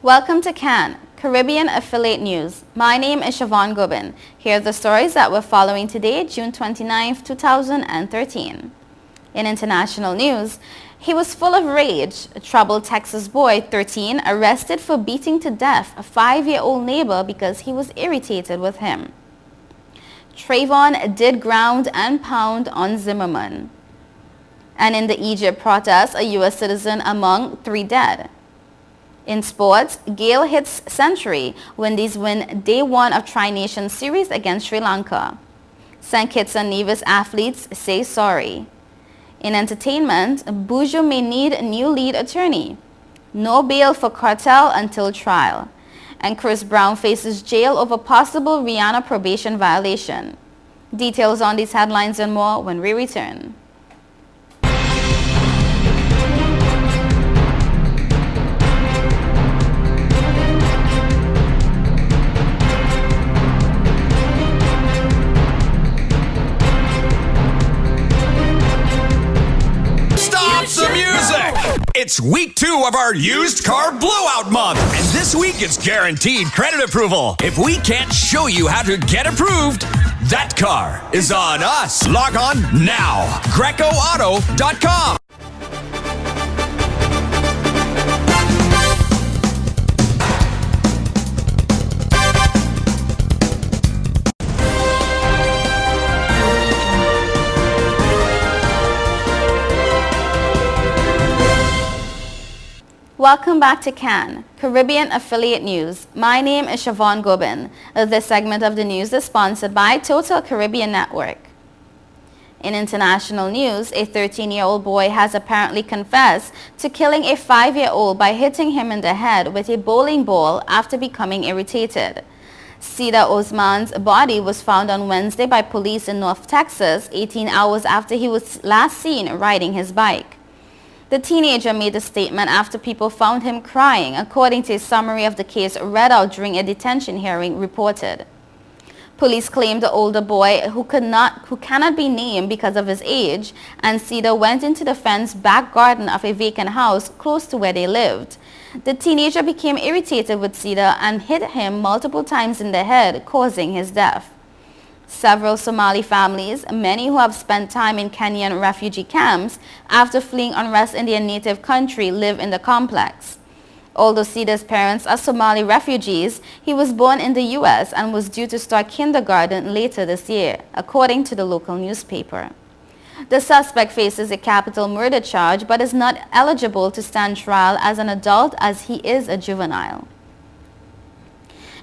Welcome to CAN, Caribbean Affiliate News. My name is Siobhan Gubin. Here are the stories that we're following today, June 29, 2013. In international news, he was full of rage. A troubled Texas boy, 13, arrested for beating to death a 5-year-old neighbor because he was irritated with him. Trayvon did ground and pound on Zimmerman. And in the Egypt protests, a U.S. citizen among 3 dead. In sports, Gale hits century. Windies win day 1 of Tri-Nation Series against Sri Lanka. St. Kitts and Nevis athletes say sorry. In entertainment, Buju may need a new lead attorney. No bail for cartel until trial. And Chris Brown faces jail over possible Rihanna probation violation. Details on these headlines and more when we return. It's week 2 of our used car blowout month, and this week it's guaranteed credit approval. If we can't show you how to get approved, that car is on us. Log on now, GrecoAuto.com. Welcome back to CAN, Caribbean Affiliate News. My name is Siobhan Gubin. This segment of the news is sponsored by Total Caribbean Network. In international news, a 13-year-old boy has apparently confessed to killing a 5-year-old by hitting him in the head with a bowling ball after becoming irritated. Cedar Osman's body was found on Wednesday by police in North Texas, 18 hours after he was last seen riding his bike. The teenager made a statement after people found him crying, according to a summary of the case read out during a detention hearing reported. Police claimed the older boy, who cannot be named because of his age, and Cedar went into the fenced back garden of a vacant house close to where they lived. The teenager became irritated with Cedar and hit him multiple times in the head, causing his death. Several Somali families, many who have spent time in Kenyan refugee camps after fleeing unrest in their native country, live in the complex. Although Cedar's parents are Somali refugees, he was born in the U.S. and was due to start kindergarten later this year, according to the local newspaper. The suspect faces a capital murder charge but is not eligible to stand trial as an adult as he is a juvenile.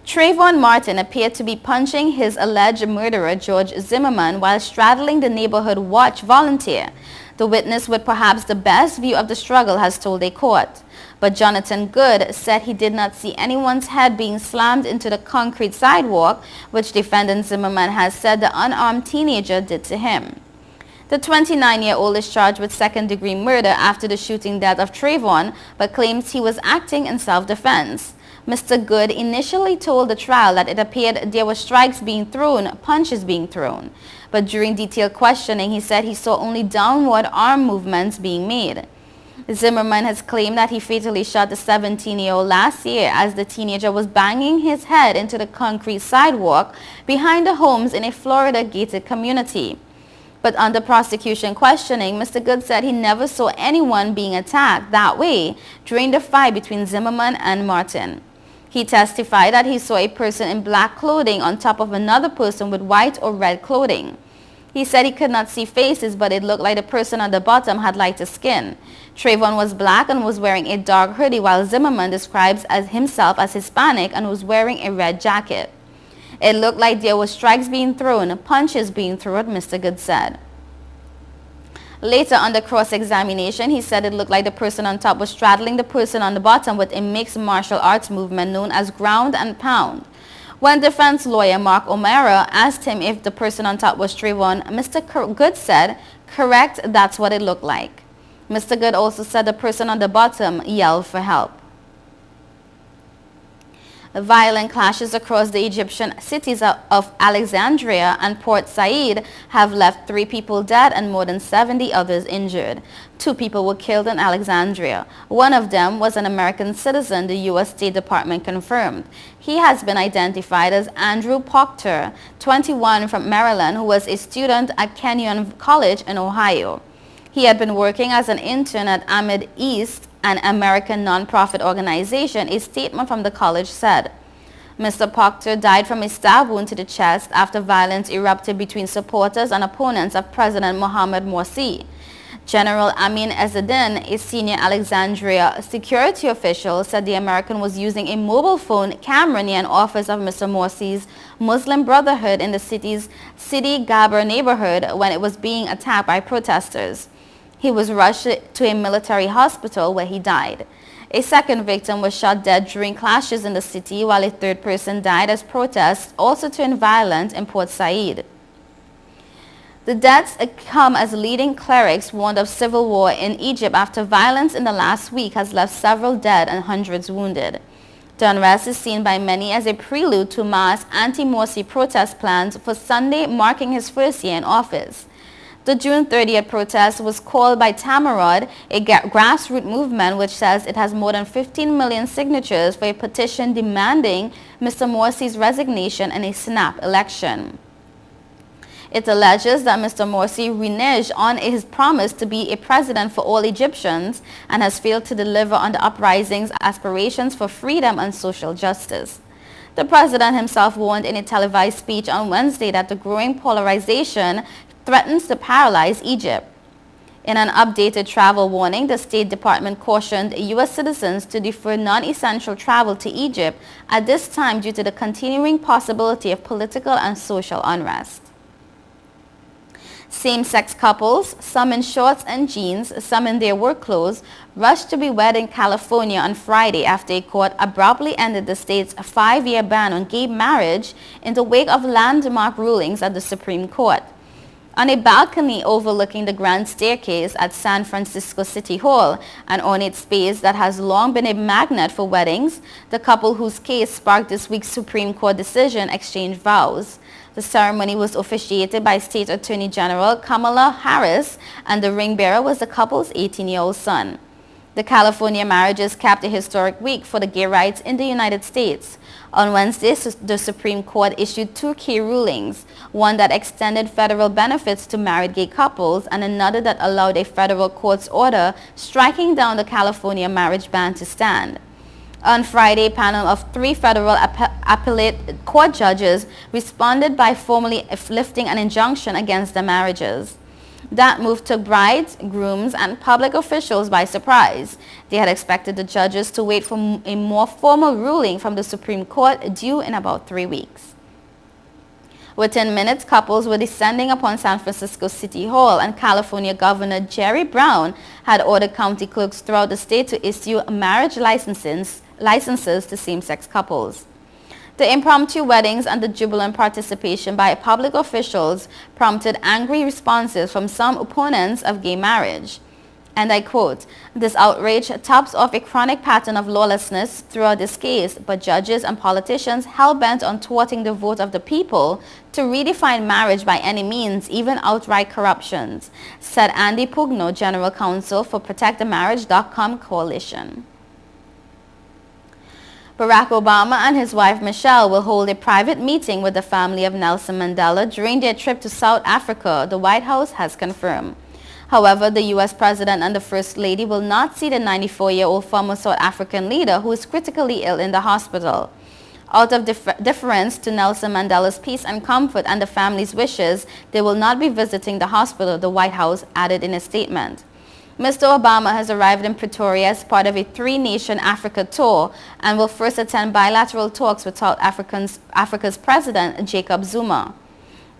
Trayvon Martin appeared to be punching his alleged murderer George Zimmerman while straddling the neighborhood watch volunteer. The witness with perhaps the best view of the struggle has told a court. But Jonathan Good said he did not see anyone's head being slammed into the concrete sidewalk, which defendant Zimmerman has said the unarmed teenager did to him. The 29-year-old is charged with second-degree murder after the shooting death of Trayvon, but claims he was acting in self-defense. Mr. Good initially told the trial that it appeared there were strikes being thrown, punches being thrown. But during detailed questioning, he said he saw only downward arm movements being made. Zimmerman has claimed that he fatally shot the 17-year-old last year as the teenager was banging his head into the concrete sidewalk behind the homes in a Florida gated community. But under prosecution questioning, Mr. Good said he never saw anyone being attacked that way during the fight between Zimmerman and Martin. He testified that he saw a person in black clothing on top of another person with white or red clothing. He said he could not see faces, but it looked like the person on the bottom had lighter skin. Trayvon was black and was wearing a dark hoodie, while Zimmerman describes himself as Hispanic and was wearing a red jacket. It looked like there were strikes being thrown, punches being thrown, Mr. Good said. Later, under cross-examination, he said it looked like the person on top was straddling the person on the bottom with a mixed martial arts movement known as ground and pound. When defense lawyer Mark O'Mara asked him if the person on top was Trayvon, Mr. Good said, "Correct, that's what it looked like." Mr. Good also said the person on the bottom yelled for help. The violent clashes across the Egyptian cities of Alexandria and Port Said have left 3 people dead and more than 70 others injured. 2 people were killed in Alexandria. One of them was an American citizen, the U.S. State Department confirmed. He has been identified as Andrew Proctor, 21, from Maryland, who was a student at Kenyon College in Ohio. He had been working as an intern at Amid East, an American nonprofit organization, a statement from the college said. Mr. Proctor died from a stab wound to the chest after violence erupted between supporters and opponents of President Mohamed Morsi. General Amin Ezzedine, a senior Alexandria security official, said the American was using a mobile phone camera near an office of Mr. Morsi's Muslim Brotherhood in the city's Sidi Gabr neighborhood when it was being attacked by protesters. He was rushed to a military hospital where he died. A second victim was shot dead during clashes in the city, while a third person died as protests also turned violent in Port Said. The deaths come as leading clerics warned of civil war in Egypt after violence in the last week has left several dead and hundreds wounded. The unrest is seen by many as a prelude to mass anti-Morsi protest plans for Sunday, marking his first year in office. The June 30th protest was called by Tamarod, a grassroots movement which says it has more than 15 million signatures for a petition demanding Mr. Morsi's resignation and a snap election. It alleges that Mr. Morsi reneged on his promise to be a president for all Egyptians and has failed to deliver on the uprising's aspirations for freedom and social justice. The president himself warned in a televised speech on Wednesday that the growing polarization threatens to paralyze Egypt. In an updated travel warning, the State Department cautioned U.S. citizens to defer non-essential travel to Egypt at this time due to the continuing possibility of political and social unrest. Same-sex couples, some in shorts and jeans, some in their work clothes, rushed to be wed in California on Friday after a court abruptly ended the state's 5-year ban on gay marriage in the wake of landmark rulings at the Supreme Court. On a balcony overlooking the Grand Staircase at San Francisco City Hall, an ornate space that has long been a magnet for weddings, the couple whose case sparked this week's Supreme Court decision exchanged vows. The ceremony was officiated by State Attorney General Kamala Harris, and the ring bearer was the couple's 18-year-old son. The California marriages capped a historic week for the gay rights in the United States. On Wednesday, the Supreme Court issued 2 key rulings, one that extended federal benefits to married gay couples and another that allowed a federal court's order striking down the California marriage ban to stand. On Friday, a panel of 3 federal appellate court judges responded by formally lifting an injunction against the marriages. That move took brides, grooms, and public officials by surprise. They had expected the judges to wait for a more formal ruling from the Supreme Court due in about 3 weeks. Within minutes, couples were descending upon San Francisco City Hall, and California Governor Jerry Brown had ordered county clerks throughout the state to issue marriage licenses to same-sex couples. The impromptu weddings and the jubilant participation by public officials prompted angry responses from some opponents of gay marriage. And I quote, "This outrage tops off a chronic pattern of lawlessness throughout this case, but judges and politicians hell-bent on thwarting the vote of the people to redefine marriage by any means, even outright corruptions," said Andy Pugno, General Counsel for ProtectTheMarriage.com Coalition. Barack Obama and his wife Michelle will hold a private meeting with the family of Nelson Mandela during their trip to South Africa, the White House has confirmed. However, the U.S. President and the First Lady will not see the 94-year-old former South African leader who is critically ill in the hospital. Out of deference to Nelson Mandela's peace and comfort and the family's wishes, they will not be visiting the hospital, the White House added in a statement. Mr. Obama has arrived in Pretoria as part of a 3-nation Africa tour and will first attend bilateral talks with South Africa's President Jacob Zuma.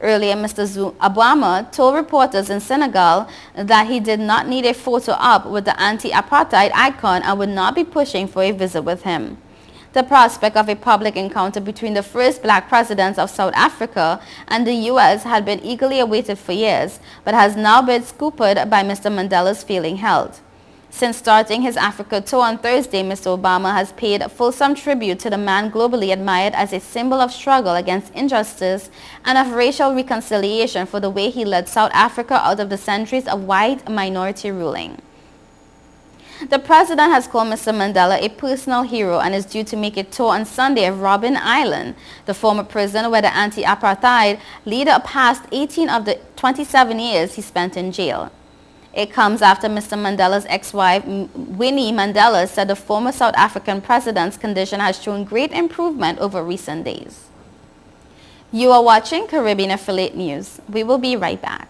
Earlier, Mr. Obama told reporters in Senegal that he did not need a photo op with the anti-apartheid icon and would not be pushing for a visit with him. The prospect of a public encounter between the first black presidents of South Africa and the U.S. had been eagerly awaited for years, but has now been scuppered by Mr. Mandela's failing health. Since starting his Africa tour on Thursday, Mr. Obama has paid fulsome tribute to the man globally admired as a symbol of struggle against injustice and of racial reconciliation for the way he led South Africa out of the centuries of white minority ruling. The president has called Mr. Mandela a personal hero and is due to make a tour on Sunday of Robben Island, the former prison where the anti-apartheid leader passed 18 of the 27 years he spent in jail. It comes after Mr. Mandela's ex-wife, Winnie Mandela, said the former South African president's condition has shown great improvement over recent days. You are watching Caribbean Affiliate News. We will be right back.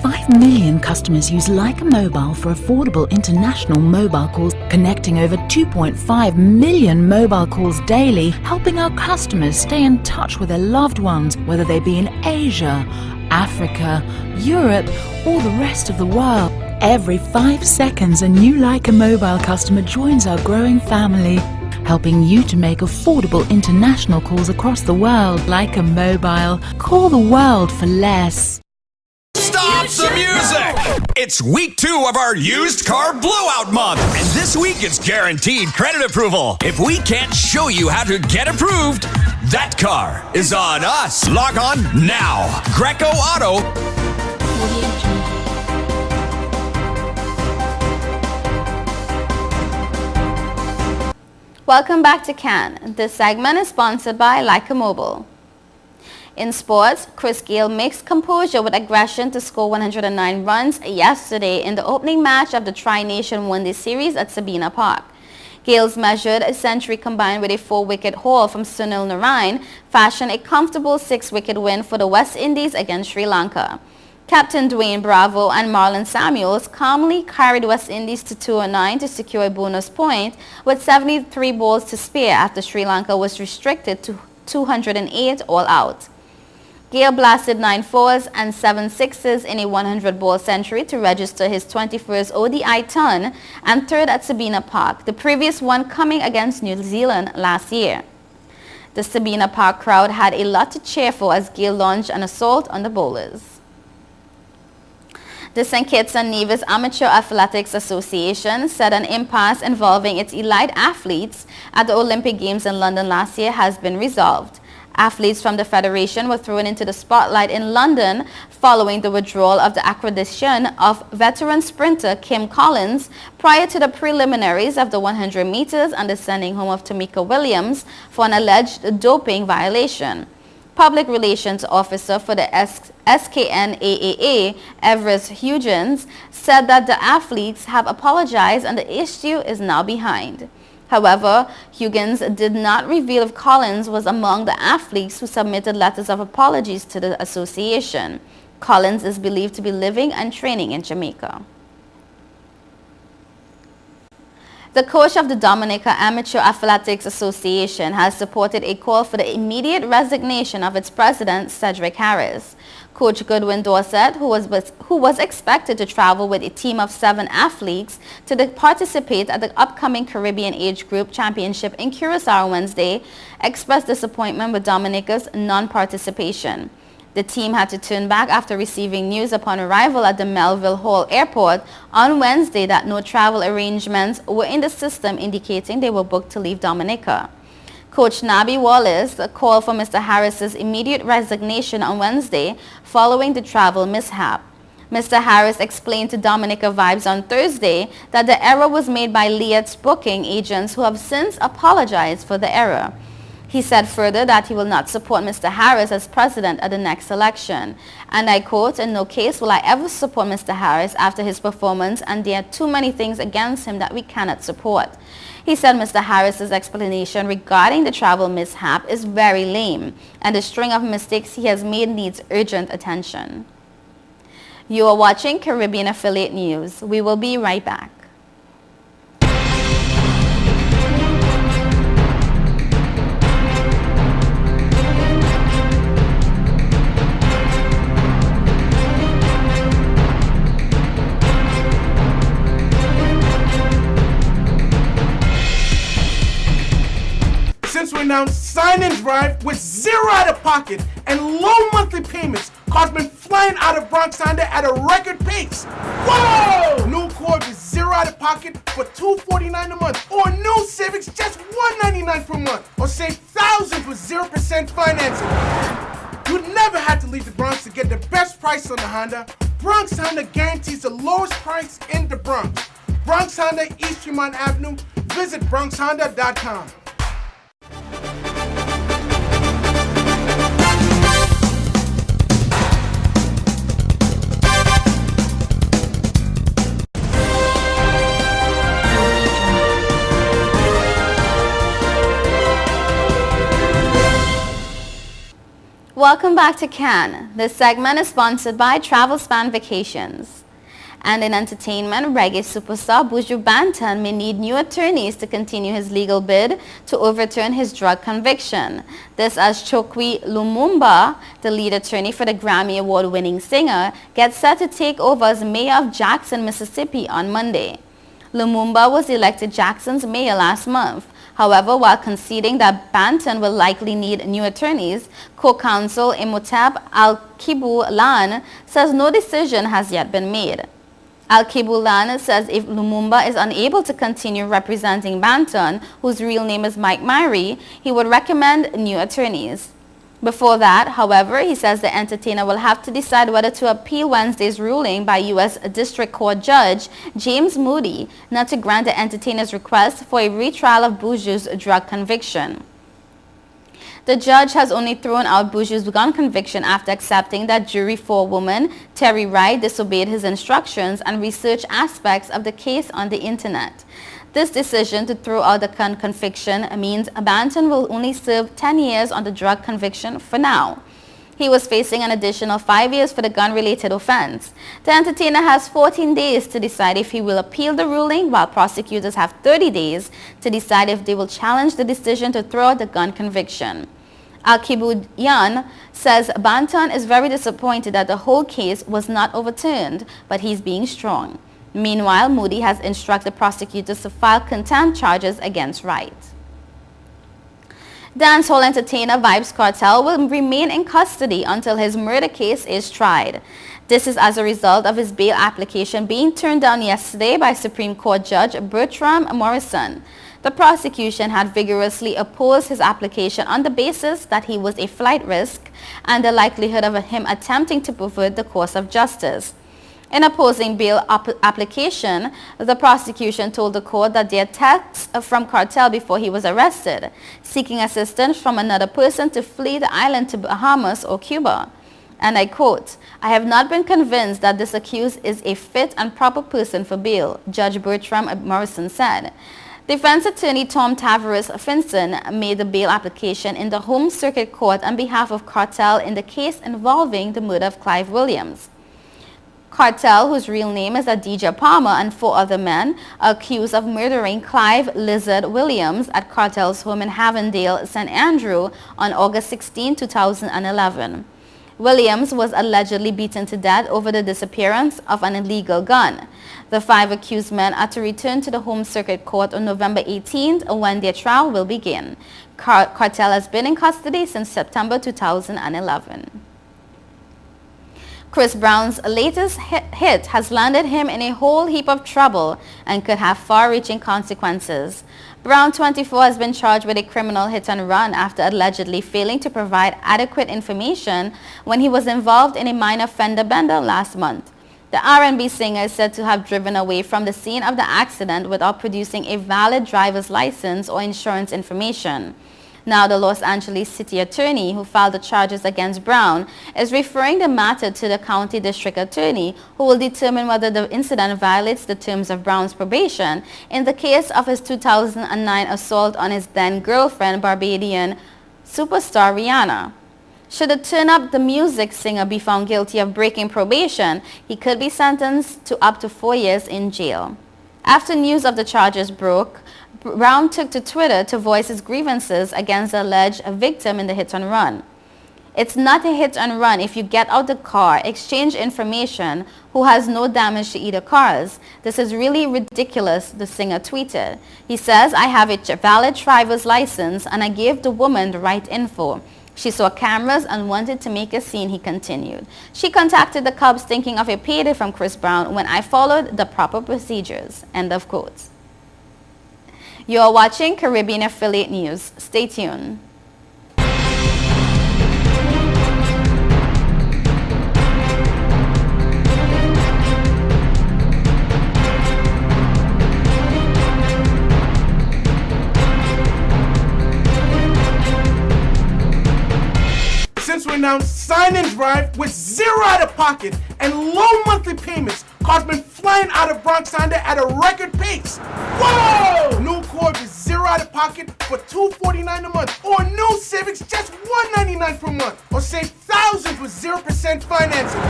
5 million customers use Leica Mobile for affordable international mobile calls, connecting over 2.5 million mobile calls daily, helping our customers stay in touch with their loved ones, whether they be in Asia, Africa, Europe, or the rest of the world. Every 5 seconds, a new Leica Mobile customer joins our growing family, helping you to make affordable international calls across the world. Leica Mobile. Call the world for less. Stop the music! It's week 2 of our used car blowout month, and this week it's guaranteed credit approval. If we can't show you how to get approved, that car is on us. Log on now. Greco Auto. Welcome back to Cannes. This segment is sponsored by Leica Mobile. In sports, Chris Gayle mixed composure with aggression to score 109 runs yesterday in the opening match of the Tri-Nation One-Day Series at Sabina Park. Gayle's measured a century combined with a 4-wicket haul from Sunil Narine fashioned a comfortable 6-wicket win for the West Indies against Sri Lanka. Captain Dwayne Bravo and Marlon Samuels calmly carried West Indies to 209 to secure a bonus point with 73 balls to spare after Sri Lanka was restricted to 208 all out. Gayle blasted 9 fours and 7 sixes in a 100-ball century to register his 21st ODI ton and third at Sabina Park, the previous one coming against New Zealand last year. The Sabina Park crowd had a lot to cheer for as Gayle launched an assault on the bowlers. The St. Kitts and Nevis Amateur Athletics Association said an impasse involving its elite athletes at the Olympic Games in London last year has been resolved. Athletes from the federation were thrown into the spotlight in London following the withdrawal of the accreditation of veteran sprinter Kim Collins prior to the preliminaries of the 100 meters and the sending home of Tamika Williams for an alleged doping violation. Public Relations Officer for the SKNAAA, Everest Huygens, said that the athletes have apologized and the issue is now behind. However, Huygens did not reveal if Collins was among the athletes who submitted letters of apologies to the association. Collins is believed to be living and training in Jamaica. The coach of the Dominica Amateur Athletics Association has supported a call for the immediate resignation of its president, Cedric Harris. Coach Goodwin Dorset, who was expected to travel with a team of 7 athletes to participate at the upcoming Caribbean Age Group Championship in Curacao Wednesday, expressed disappointment with Dominica's non-participation. The team had to turn back after receiving news upon arrival at the Melville Hall Airport on Wednesday that no travel arrangements were in the system indicating they were booked to leave Dominica. Coach Nabi Wallace called for Mr. Harris's immediate resignation on Wednesday following the travel mishap. Mr. Harris explained to Dominica Vibes on Thursday that the error was made by Liet's booking agents who have since apologized for the error. He said further that he will not support Mr. Harris as president at the next election. And I quote, "In no case will I ever support Mr. Harris after his performance, and there are too many things against him that we cannot support." He said Mr. Harris's explanation regarding the travel mishap is very lame, and the string of mistakes he has made needs urgent attention. You are watching Caribbean Affiliate News. We will be right back. Since we announced Sign and Drive with 0 out of pocket and low monthly payments, cars been flying out of Bronx Honda at a record pace. Whoa! New Accord with 0 out of pocket for $249 a month, or new Civics just $199 per month, or save thousands with 0% financing. You never had to leave the Bronx to get the best price on the Honda. Bronx Honda guarantees the lowest price in the Bronx. Bronx Honda, East Tremont Avenue. Visit BronxHonda.com. Welcome back to Cannes. This segment is sponsored by TravelSpan Vacations. And in entertainment, reggae superstar Buju Banton may need new attorneys to continue his legal bid to overturn his drug conviction. This as Chokwe Lumumba, the lead attorney for the Grammy Award-winning singer, gets set to take over as mayor of Jackson, Mississippi on Monday. Lumumba was elected Jackson's mayor last month. However, while conceding that Banton will likely need new attorneys, co-counsel Imhotep Al-Kibu-Lan says no decision has yet been made. Al-Kibu-Lan says if Lumumba is unable to continue representing Banton, whose real name is Mike Myrie, he would recommend new attorneys. Before that, however, he says the entertainer will have to decide whether to appeal Wednesday's ruling by U.S. District Court Judge James Moody not to grant the entertainer's request for a retrial of Buju's drug conviction. The judge has only thrown out Buju's gun conviction after accepting that jury forewoman Terry Wright disobeyed his instructions and researched aspects of the case on the internet. This decision to throw out the gun conviction means Banton will only serve 10 years on the drug conviction for now. He was facing an additional 5 years for the gun-related offense. The entertainer has 14 days to decide if he will appeal the ruling, while prosecutors have 30 days to decide if they will challenge the decision to throw out the gun conviction. Al-Kibu-Yan says Banton is very disappointed that the whole case was not overturned, but he's being strong. Meanwhile, Moody has instructed prosecutors to file contempt charges against Wright. Dancehall entertainer Vybz Kartel will remain in custody until his murder case is tried. This is as a result of his bail application being turned down yesterday by Supreme Court Judge Bertram Morrison. The prosecution had vigorously opposed his application on the basis that he was a flight risk and the likelihood of him attempting to pervert the course of justice. In opposing bail application, the prosecution told the court that they had texts from Kartel before he was arrested, seeking assistance from another person to flee the island to Bahamas or Cuba. And I quote, "I have not been convinced that this accused is a fit and proper person for bail," Judge Bertram Morrison said. Defense attorney Tom Tavares Finson made the bail application in the Home Circuit Court on behalf of Kartel in the case involving the murder of Clive Williams. Kartel, whose real name is Adidja Palmer, and 4 other men are accused of murdering Clive Lizard Williams at Kartel's home in Havendale, St. Andrew on August 16, 2011. Williams was allegedly beaten to death over the disappearance of an illegal gun. The 5 accused men are to return to the Home Circuit Court on November 18th when their trial will begin. Kartel has been in custody since September 2011. Chris Brown's latest hit has landed him in a whole heap of trouble and could have far-reaching consequences. Brown, 24, has been charged with a criminal hit and run after allegedly failing to provide adequate information when he was involved in a minor fender bender last month. The R&B singer is said to have driven away from the scene of the accident without producing a valid driver's license or insurance information. Now, the Los Angeles City Attorney, who filed the charges against Brown, is referring the matter to the County District Attorney, who will determine whether the incident violates the terms of Brown's probation in the case of his 2009 assault on his then-girlfriend, Barbadian superstar Rihanna. Should the Turn Up the Music singer be found guilty of breaking probation, he could be sentenced to up to 4 years in jail. After news of the charges broke, Brown took to Twitter to voice his grievances against the alleged victim in the hit and run. "It's not a hit and run if you get out the car, exchange information, who has no damage to either cars. This is really ridiculous," the singer tweeted. He says, "I have a valid driver's license and I gave the woman the right info. She saw cameras and wanted to make a scene, he continued. She contacted the Cubs thinking of a payday from Chris Brown when I followed the proper procedures. End of quote. You are watching Caribbean Affiliate News. Stay tuned. Since we announced Sign and Drive with zero out of pocket and low monthly payments, cars been flying out of Bronx Honda at a record pace. Whoa! New Accord with zero out of pocket for $249 a month, or new Civics just $199 per month, or save thousands with 0% financing.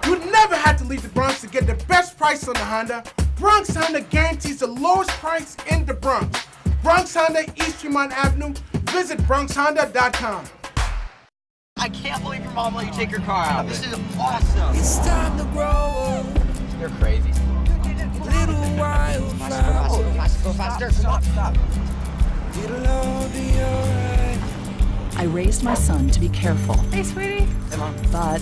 You never had to leave the Bronx to get the best price on the Honda. Bronx Honda guarantees the lowest price in the Bronx. Bronx Honda, East Tremont Avenue. Visit BronxHonda.com. I can't believe your mom let you take your car out. This is awesome. It's time to grow up. You're crazy. Little while Go faster. Stop. It'll all be alright. I raised my son to be careful, Hey, sweetie. Hey, Mom. but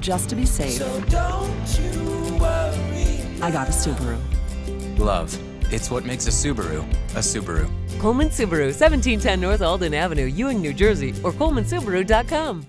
just to be safe, So don't you worry. I got a Subaru. Love. It's what makes a Subaru a Subaru. Coleman Subaru, 1710 North Alden Avenue, Ewing, New Jersey, or colemansubaru.com.